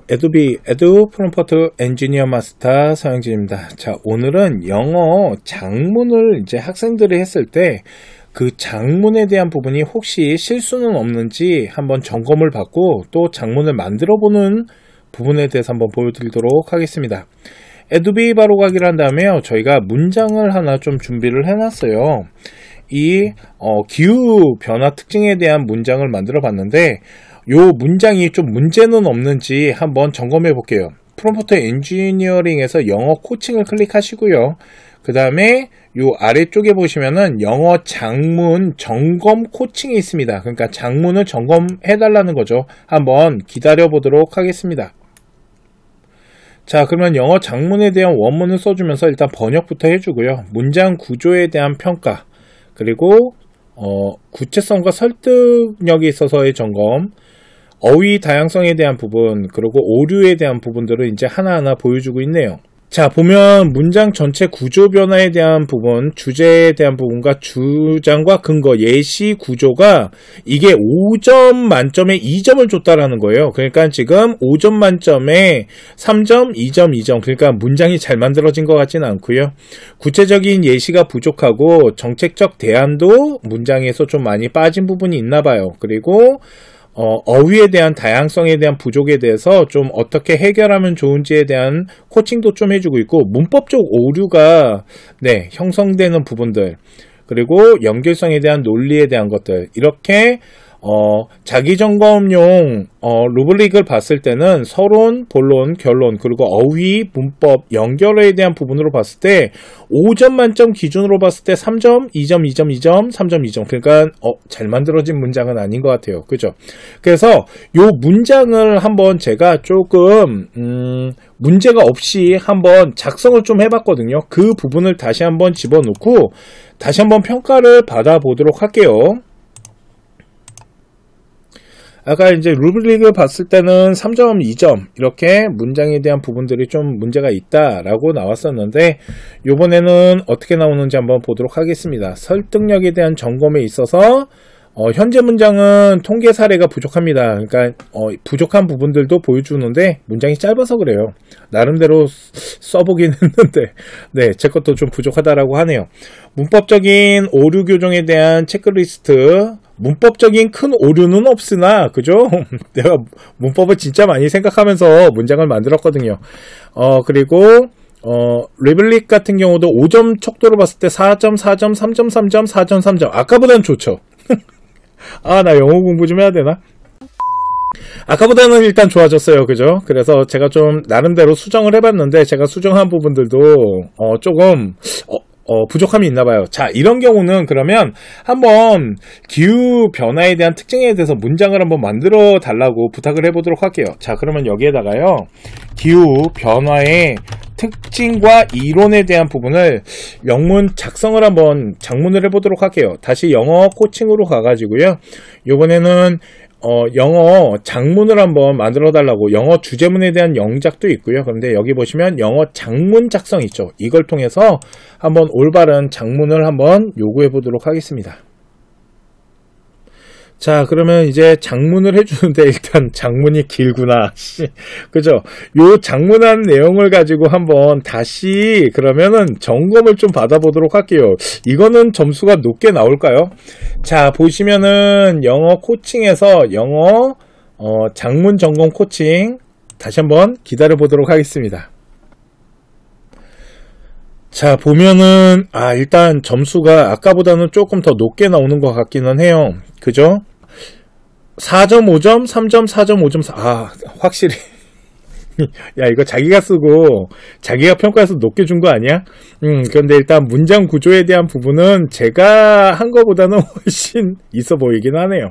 에도비 에두 프롬프트 엔지니어 마스터 서영진입니다. 자, 오늘은 영어 장문을 이제 학생들이 했을 때 그 장문에 대한 부분이 혹시 실수는 없는지 한번 점검을 받고 또 장문을 만들어 보는 부분에 대해서 한번 보여드리도록 하겠습니다. 에도비 바로 가기를 한 다음에요, 저희가 문장을 하나 좀 준비를 해놨어요. 이 기후 변화 특징에 대한 문장을 만들어 봤는데 요 문장이 좀 문제는 없는지 한번 점검해 볼게요. 프롬프트 엔지니어링에서 영어 코칭을 클릭하시고요. 그 다음에 요 아래쪽에 보시면은 영어 장문 점검 코칭이 있습니다. 그러니까 장문을 점검해 달라는 거죠. 한번 기다려 보도록 하겠습니다. 자, 그러면 영어 장문에 대한 원문을 써주면서 일단 번역부터 해주고요. 문장 구조에 대한 평가, 그리고 구체성과 설득력에 있어서의 점검, 어휘 다양성에 대한 부분, 그리고 오류에 대한 부분들을 이제 하나하나 보여주고 있네요. 자, 보면 문장 전체 구조 변화에 대한 부분, 주제에 대한 부분과 주장과 근거, 예시 구조가 이게 5점 만점에 2점을 줬다라는 거예요. 그러니까 지금 5점 만점에 3점, 2점, 2점. 그러니까 문장이 잘 만들어진 것 같지는 않고요. 구체적인 예시가 부족하고 정책적 대안도 문장에서 좀 많이 빠진 부분이 있나 봐요. 그리고 어휘에 대한 다양성에 대한 부족에 대해서 좀 어떻게 해결하면 좋은지에 대한 코칭도 좀 해주고 있고, 문법적 오류가 형성되는 부분들, 그리고 연결성에 대한 논리에 대한 것들, 이렇게 자기 점검용 루브릭을 봤을 때는 서론, 본론, 결론, 그리고 어휘, 문법, 연결에 대한 부분으로 봤을 때 5점 만점 기준으로 봤을 때 3점, 2점, 2점, 2점, 3점, 2점. 그러니까 잘 만들어진 문장은 아닌 것 같아요. 그죠? 그래서 요 문장을 한번 제가 조금 문제가 없이 한번 작성을 좀 해봤거든요. 그 부분을 다시 한번 집어넣고 다시 한번 평가를 받아보도록 할게요. 아까 이제 루브릭을 봤을 때는 3점, 2점 이렇게 문장에 대한 부분들이 좀 문제가 있다라고 나왔었는데, 요번에는 어떻게 나오는지 한번 보도록 하겠습니다. 설득력에 대한 점검에 있어서 현재 문장은 통계 사례가 부족합니다. 그러니까 부족한 부분들도 보여주는데 문장이 짧아서 그래요. 나름대로 써보긴 했는데 제 것도 좀 부족하다라고 하네요. 문법적인 오류 교정에 대한 체크리스트, 문법적인 큰 오류는 없으나, 그죠? 내가 문법을 진짜 많이 생각하면서 문장을 만들었거든요. 그리고 리블릭 같은 경우도 5점 척도로 봤을 때 4점, 4점, 3점, 3점, 4점, 3점. 아까보다는 좋죠. 나 영어 공부 좀 해야 되나? 아까보다는 일단 좋아졌어요. 그죠? 그래서 제가 좀 나름대로 수정을 해봤는데, 제가 수정한 부분들도 조금 부족함이 있나 봐요. 자, 이런 경우는 그러면 한번 기후 변화에 대한 특징에 대해서 문장을 한번 만들어 달라고 부탁을 해보도록 할게요. 자, 그러면 여기에다가요, 기후 변화의 특징과 이론에 대한 부분을 영문 작성을 한번 장문을 해보도록 할게요. 다시 영어 코칭으로 가가지고요, 요번에는 영어 장문을 한번 만들어 달라고, 영어 주제문에 대한 영작도 있고요. 그런데 여기 보시면 영어 장문 작성 있죠. 이걸 통해서 한번 올바른 장문을 한번 요구해 보도록 하겠습니다. 자, 그러면 이제 장문을 해주는데 일단 장문이 길구나. 그죠? 요 장문한 내용을 가지고 한번 다시 그러면은 점검을 좀 받아보도록 할게요. 이거는 점수가 높게 나올까요? 자, 보시면은 영어 코칭에서 영어 장문 점검 코칭 다시 한번 기다려 보도록 하겠습니다. 자, 보면은 일단 점수가 아까보다는 조금 더 높게 나오는 것 같기는 해요. 그죠? 4점, 5점, 3점, 4점, 5점, 4. 확실히. 야, 이거 자기가 쓰고 자기가 평가해서 높게 준 거 아니야? 그런데 일단 문장 구조에 대한 부분은 제가 한 거보다는 훨씬 있어 보이긴 하네요.